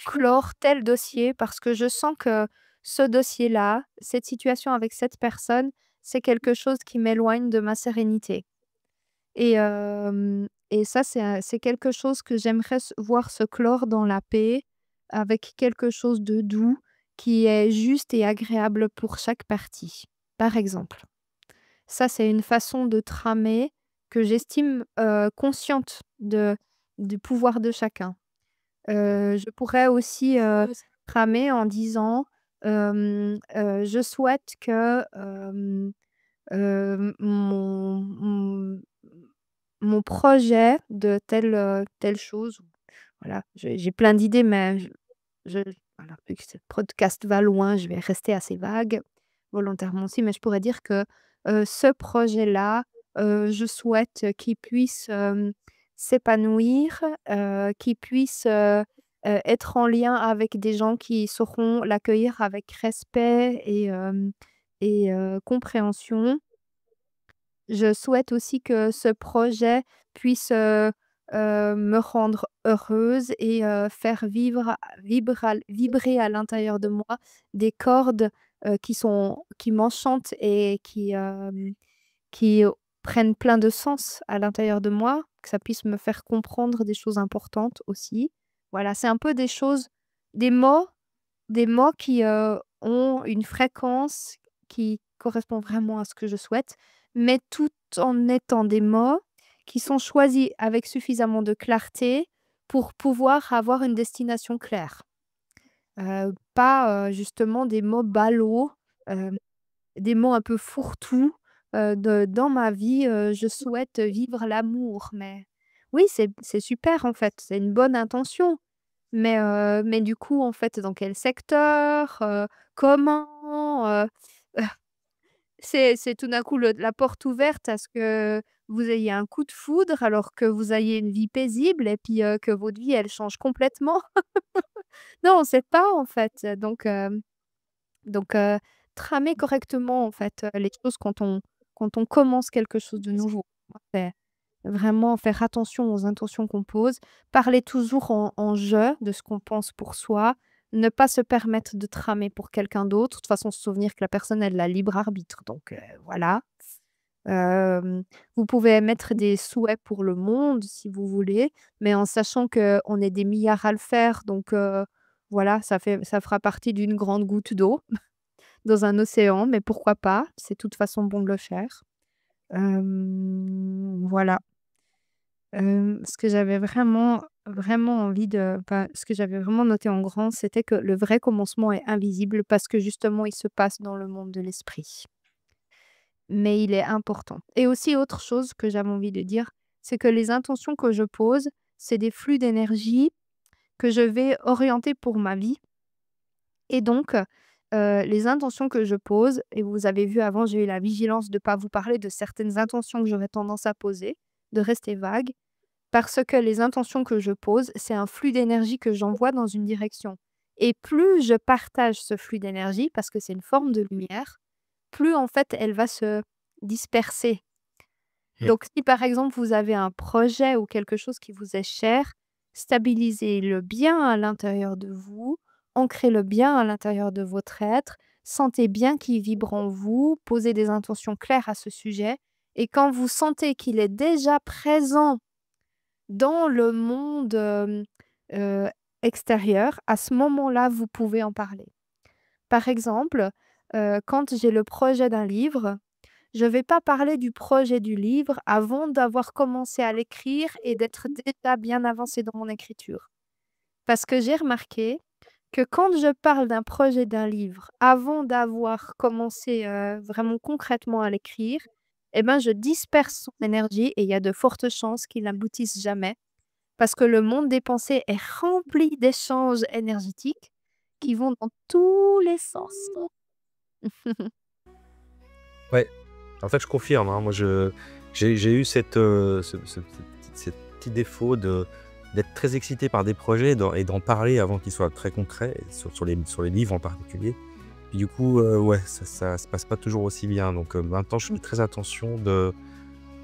[SPEAKER 2] clore tel dossier parce que je sens que ce dossier-là, cette situation avec cette personne, c'est quelque chose qui m'éloigne de ma sérénité. Et ça, c'est quelque chose que j'aimerais voir se clore dans la paix, avec quelque chose de doux, qui est juste et agréable pour chaque partie, par exemple. Ça, c'est une façon de tramer que j'estime, consciente du pouvoir de chacun. Je pourrais aussi, tramer en disant, «Je souhaite que, mon projet de telle chose, voilà, j'ai plein d'idées, mais je voilà, vu que ce podcast va loin, je vais rester assez vague, volontairement aussi, mais je pourrais dire que, ce projet-là, je souhaite qu'il puisse, s'épanouir, qu'il puisse, être en lien avec des gens qui sauront l'accueillir avec respect et compréhension. Je souhaite aussi que ce projet puisse, me rendre heureuse et faire vibrer à l'intérieur de moi des cordes, qui m'enchantent et qui prennent plein de sens à l'intérieur de moi, que ça puisse me faire comprendre des choses importantes aussi. Voilà, c'est un peu des mots des mots qui, ont une fréquence qui correspond vraiment à ce que je souhaite, mais tout en étant des mots qui sont choisis avec suffisamment de clarté pour pouvoir avoir une destination claire. Pas, justement des mots balauds, hem, des mots un peu fourre-tout, dans ma vie, je souhaite vivre l'amour, mais oui, c'est super en fait, c'est une bonne intention. Mais du coup, en fait, dans quel secteur? Comment? C'est tout d'un coup la porte ouverte à ce que vous ayez un coup de foudre alors que vous ayez une vie paisible et puis, que votre vie, elle change complètement. Non, on sait pas, en fait, donc tramer correctement, en fait, les choses quand on commence quelque chose de nouveau. C'est vraiment faire attention aux intentions qu'on pose, parler toujours en «je» de ce qu'on pense pour soi, ne pas se permettre de tramer pour quelqu'un d'autre. De toute façon, se souvenir que la personne, elle a libre arbitre, donc voilà. Hem, Vous pouvez mettre des souhaits pour le monde si vous voulez, mais en sachant qu'on est des milliards à le faire, donc voilà, ça fera partie d'une grande goutte d'eau dans un océan, mais pourquoi pas? C'est de toute façon bon de le faire. Voilà. Ce que j'avais vraiment vraiment envie de ce que j'avais vraiment noté en grand, c'était que le vrai commencement est invisible parce que justement il se passe dans le monde de l'esprit. Mais il est important. Et aussi autre chose que j'avais envie de dire, c'est que les intentions que je pose, c'est des flux d'énergie que je vais orienter pour ma vie et donc les intentions que je pose et vous avez vu avant, j'ai eu la vigilance de pas vous parler de certaines intentions que j'aurais tendance à poser, de rester vague. Parce que les intentions que je pose, c'est un flux d'énergie que j'envoie dans une direction et plus je partage ce flux d'énergie, parce que c'est une forme de lumière, plus en fait elle va se disperser.
[SPEAKER 1] Mmh.
[SPEAKER 2] Donc si par exemple vous avez un projet ou quelque chose qui vous est cher, stabilisez-le bien à l'intérieur de vous, ancrez-le bien à l'intérieur de votre être, sentez bien qu'il vibre en vous, posez des intentions claires à ce sujet et quand vous sentez qu'il est déjà présent dans le monde, heu, extérieur, à ce moment-là, vous pouvez en parler. Par exemple, quand j'ai le projet d'un livre, je vais pas parler du projet du livre avant d'avoir commencé à l'écrire et d'être déjà bien avancée dans mon écriture. Parce que j'ai remarqué que quand je parle d'un projet d'un livre avant d'avoir commencé, vraiment concrètement à l'écrire, et ben, je disperse son énergie et il y a de fortes chances qu'il n'aboutisse jamais. Parce que le monde des pensées est rempli d'échanges énergétiques qui vont dans tous les sens.
[SPEAKER 1] Ouais, en fait, je confirme, hein, moi j'ai eu ce petit défaut d'être très excité par des projets et d'en parler avant qu'ils soient très concrets, et sur les livres en particulier. Et du coup, ouais, ça se passe pas toujours aussi bien. Donc, maintenant, je fais très attention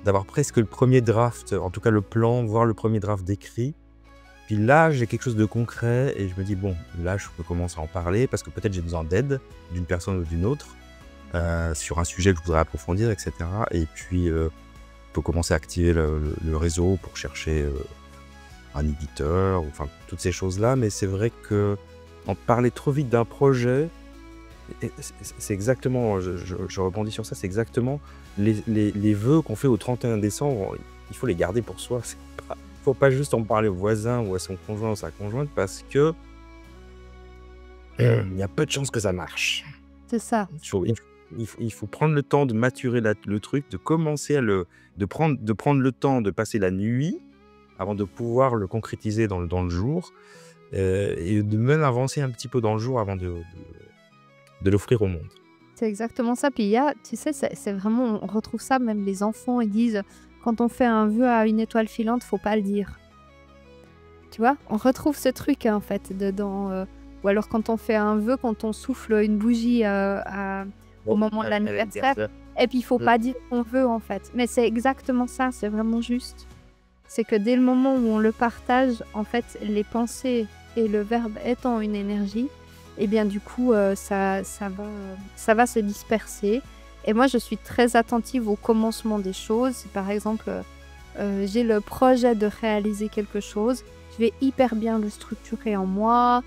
[SPEAKER 1] d'avoir presque le premier draft, en tout cas le plan, voire le premier draft décrit. Puis là, j'ai quelque chose de concret et je me dis: «Bon, là, je peux commencer à en parler parce que peut-être j'ai besoin d'aide d'une personne ou d'une autre, sur un sujet que je voudrais approfondir et cetera». Et puis, je peux commencer à activer le réseau pour chercher, un éditeur, ou enfin toutes ces choses-là. Mais c'est vrai qu'en parler trop vite d'un projet, et c'est exactement, je rebondis sur ça, c'est exactement les vœux qu'on fait au 31 décembre, il faut les garder pour soi. C'est pas Faut pas juste en parler au voisin ou à son conjoint ou sa conjointe parce que, il y a peu de chances que ça marche.
[SPEAKER 2] C'est ça.
[SPEAKER 1] Il faut prendre le temps de maturer le truc, de commencer de prendre le temps de passer la nuit avant de pouvoir le concrétiser dans le jour, et de même avancer un petit peu dans le jour avant de l'offrir au monde.
[SPEAKER 2] C'est exactement ça. Puis il y a tu sais, c'est vraiment on retrouve ça, même les enfants, ils disent: «Quand on fait un vœu à une étoile filante, faut pas le dire». Tu vois? On retrouve ce truc, hein, en fait, dedans, ou alors quand on fait un vœu, quand on souffle une bougie, au
[SPEAKER 1] Bon,
[SPEAKER 2] moment de
[SPEAKER 1] à
[SPEAKER 2] l'anniversaire
[SPEAKER 1] l'anniversaire.
[SPEAKER 2] et puis il faut
[SPEAKER 1] Mmh.
[SPEAKER 2] pas dire qu'on veut, en fait. Mais c'est exactement ça, c'est vraiment juste. C'est que dès le moment où on le partage, en fait, les pensées et le verbe étant une énergie, et bien du coup, ça va se disperser et moi, je suis très attentive au commencement des choses. Si par exemple, j'ai le projet de réaliser quelque chose, je vais hyper bien le structurer en moi,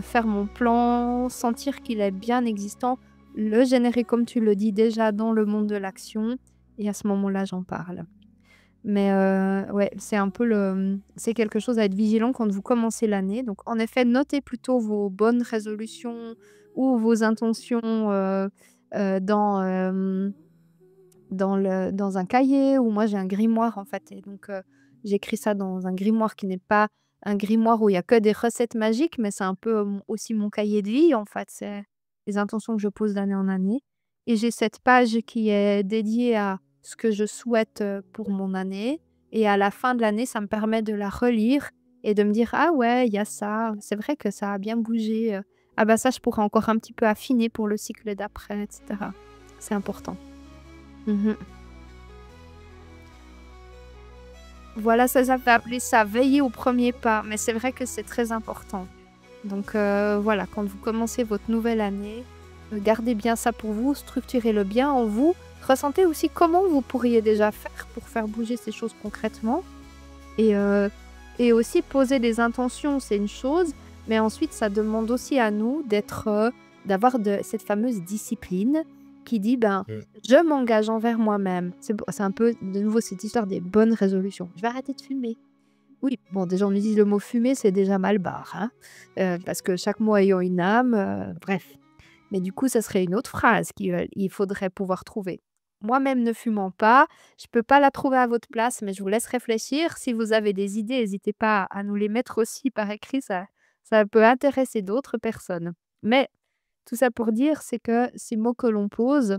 [SPEAKER 2] faire mon plan, sentir qu'il est bien existant, le générer comme tu le dis déjà dans le monde de l'action et à ce moment-là, j'en parle. Mais ouais, c'est un peu c'est quelque chose à être vigilant quand vous commencez l'année. Donc en effet, notez plutôt vos bonnes résolutions ou vos intentions, dans, dans un cahier ou moi j'ai un grimoire en fait et donc j'écris ça dans un grimoire qui n'est pas un grimoire où il y a que des recettes magiques, mais c'est un peu, aussi mon cahier de vie en fait. C'est les intentions que je pose d'année en année et j'ai cette page qui est dédiée à ce que je souhaite, pour mon année et à la fin de l'année, ça me permet de la relire et de me dire: «Ah ouais, il y a ça, c'est vrai que ça a bien bougé, ah bah ça je pourrais encore un petit peu affiner pour le cycle d'après» et cetera. C'est important. Mmh. Voilà, ça fait appeler ça veiller au premier pas, mais c'est vrai que c'est très important. Donc voilà, quand vous commencez votre nouvelle année, gardez bien ça pour vous, structurez-le bien en vous. Ressentez aussi comment vous pourriez déjà faire pour faire bouger ces choses concrètement et aussi poser des intentions, c'est une chose, mais ensuite ça demande aussi à nous d'avoir de cette fameuse discipline qui dit: «Ben,
[SPEAKER 1] Mmh.
[SPEAKER 2] je m'engage envers moi-même». C'est un peu de nouveau cette histoire des bonnes résolutions. «Je vais arrêter de fumer. Oui, bon, déjà, on utilise le mot fumer, c'est déjà mal barre, hein, parce que chaque mot ayant une âme, bref. Mais du coup, ça serait une autre phrase il faudrait pouvoir trouver. Moi-même ne fumant pas, je peux pas la trouver à votre place, mais je vous laisse réfléchir. Si vous avez des idées, n'hésitez pas à nous les mettre aussi par écrit, ça peut intéresser d'autres personnes. Mais tout ça pour dire, c'est que ces mots que l'on pose,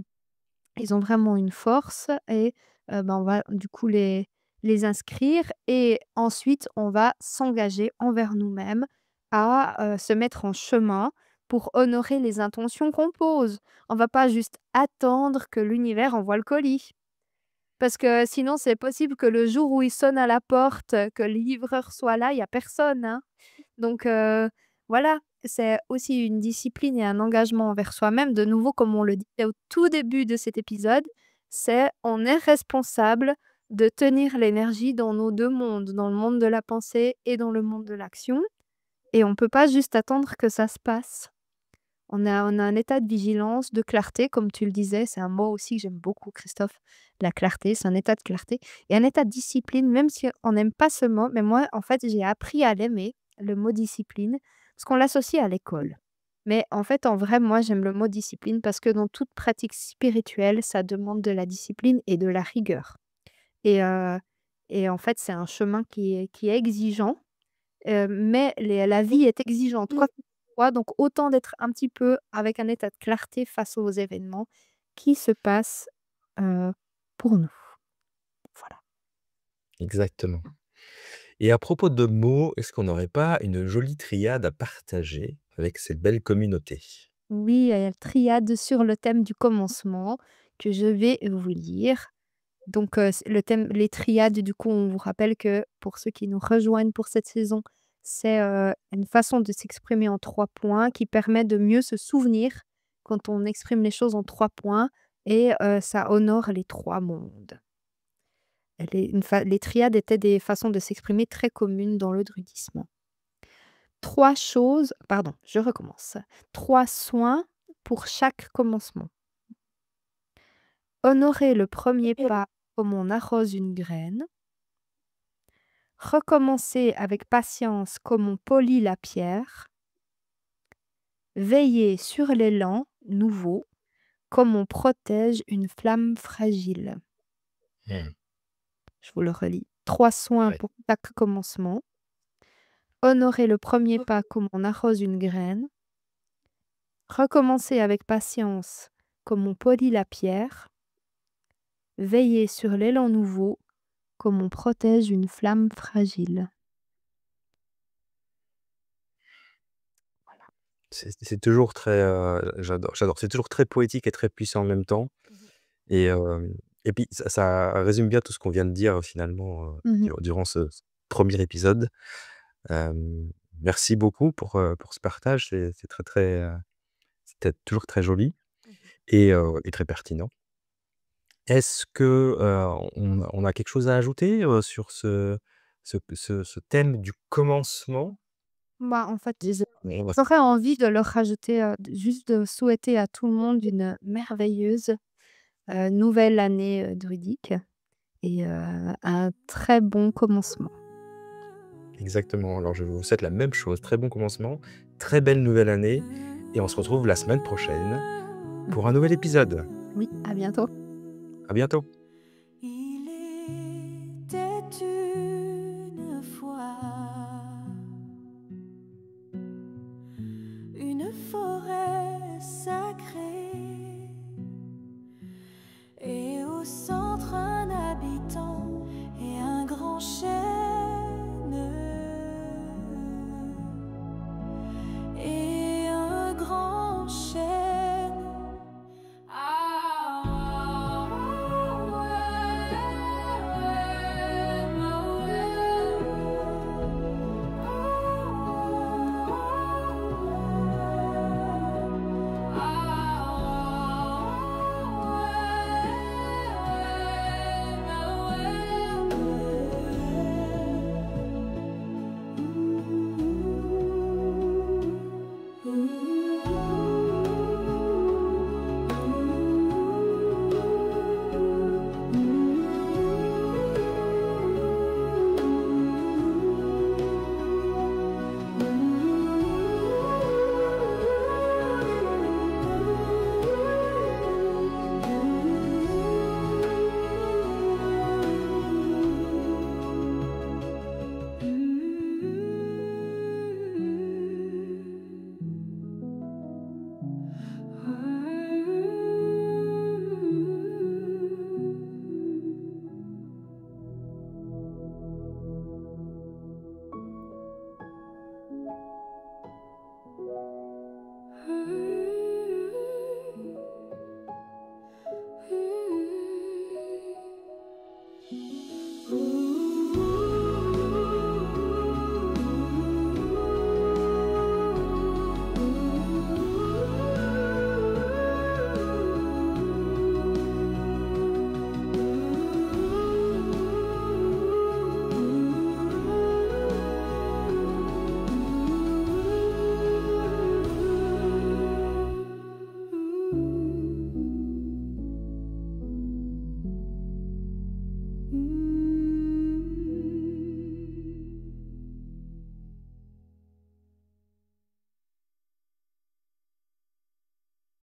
[SPEAKER 2] ils ont vraiment une force et ben, on va du coup les inscrire et ensuite on va s'engager envers nous-mêmes à, se mettre en chemin pour honorer les intentions qu'on pose. On va pas juste attendre que l'univers envoie le colis. Parce que sinon c'est possible que le jour où il sonne à la porte, que le livreur soit là, il y a personne, hein. Donc voilà, c'est aussi une discipline et un engagement envers soi-même. De nouveau, comme on le disait au tout début de cet épisode, c'est on est responsable de tenir l'énergie dans nos 2 mondes, dans le monde de la pensée et dans le monde de l'action et on ne peut pas juste attendre que ça se passe. On a un état de vigilance, de clarté, comme tu le disais, c'est un mot aussi que j'aime beaucoup, Christophe. La clarté, c'est un état de clarté et un état de discipline, même si on n'aime pas ce mot, mais moi, en fait, j'ai appris à l'aimer, le mot discipline, parce qu'on l'associe à l'école. Mais en fait, en vrai, moi, j'aime le mot discipline parce que dans toute pratique spirituelle, ça demande de la discipline et de la rigueur. Et, et en fait, c'est un chemin qui est exigeant, mais la vie est exigeante, quoi qu'il soit, donc autant d'être un petit peu avec un état de clarté face aux événements qui se passent, heu, pour nous. Voilà.
[SPEAKER 1] Exactement. Et à propos de mots, est-ce qu'on n'aurait pas une jolie triade à partager avec cette belle communauté?
[SPEAKER 2] Oui, il y a la triade sur le thème du commencement que je vais vous lire. Donc, c le thème les triades, du coup, on vous rappelle que pour ceux qui nous rejoignent pour cette saison, c'est, une façon de s'exprimer en 3 points qui permet de mieux se souvenir quand on exprime les choses en 3 points et ça honore les 3 mondes. Les triades étaient des façons de s'exprimer très communes dans le druidisme. 3 choses pardon, je recommence. 3 soins pour chaque commencement. Honorer le premier pas comme on arrose une graine. Recommencer avec patience comme on polit la pierre. Veiller sur l'élan nouveau comme on protège une flamme fragile.
[SPEAKER 1] Mmh.
[SPEAKER 2] Je vous le relis. 3 soins
[SPEAKER 1] Ouais.
[SPEAKER 2] pour chaque commencement. Honorer le premier pas comme on arrose une graine. Recommencer avec patience comme on polit la pierre. Veiller sur l'élan nouveau comme on protège une flamme fragile. Voilà.
[SPEAKER 1] C'est toujours très, j'adore. C'est toujours très poétique et très puissant en même temps
[SPEAKER 2] Mmh.
[SPEAKER 1] et puis ça résume bien tout ce qu'on vient de dire finalement,
[SPEAKER 2] Mmh.
[SPEAKER 1] durant ce 1er épisode. Hem, Merci beaucoup pour ce partage. C'est très, très, c'était toujours très joli
[SPEAKER 2] Mmh.
[SPEAKER 1] et très pertinent. Est-ce que, on a quelque chose à ajouter, sur ce thème du commencement?
[SPEAKER 2] Bah, en fait,
[SPEAKER 1] On va
[SPEAKER 2] j'aurais envie de leur rajouter, juste de souhaiter à tout le monde une merveilleuse, nouvelle année, druidique et un très bon commencement.
[SPEAKER 1] Exactement, alors je vous souhaite la même chose. Très bon commencement, très belle nouvelle année et on se retrouve la semaine prochaine
[SPEAKER 2] Mmh.
[SPEAKER 1] pour un nouvel épisode.
[SPEAKER 2] Oui, à bientôt.
[SPEAKER 1] À bientôt.